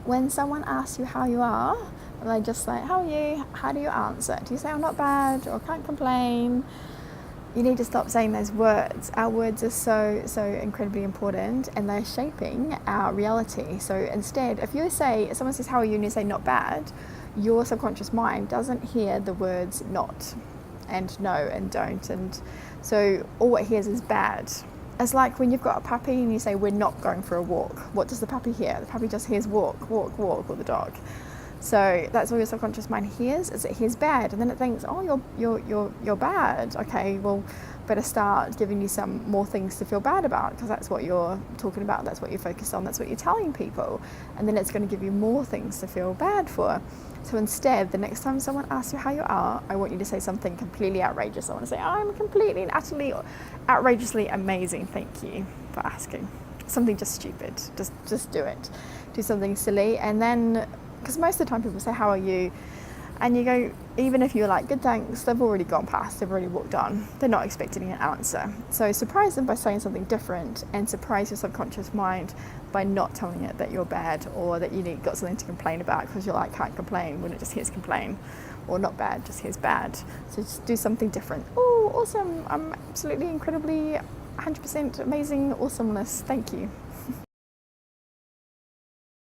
when someone asks you how you are, they just say, how are you? How do you answer? Do you say, I'm not bad, or can't complain? You need to stop saying those words. Our words are so incredibly important, and they're shaping our reality. So instead, if someone says, how are you? And you say, not bad, your subconscious mind doesn't hear the words not and no and don't. And so all it hears is bad. It's like when you've got a puppy and you say, we're not going for a walk. What does the puppy hear? The puppy just hears walk, walk, walk, or the dog. So that's all your subconscious mind hears, is it hears bad, and then it thinks, oh, you're bad. Okay, well, better start giving you some more things to feel bad about, because that's what you're talking about, that's what you're focused on, that's what you're telling people, and then it's going to give you more things to feel bad for. So instead, the next time someone asks you how you are, I want you to say something completely outrageous. I want to say, I'm completely and utterly outrageously amazing, thank you for asking. Something just stupid, just do it. Do something silly, and then, because most of the time people say, how are you? And you go, even if you're like, good thanks, they've already gone past, they've already walked on. They're not expecting an answer. So surprise them by saying something different, and surprise your subconscious mind by not telling it that you're bad, or that got something to complain about, because you're like, can't complain, when it just hears complain. Or not bad, just hears bad. So just do something different. Oh, awesome, I'm absolutely incredibly 100% amazing awesomeness, thank you.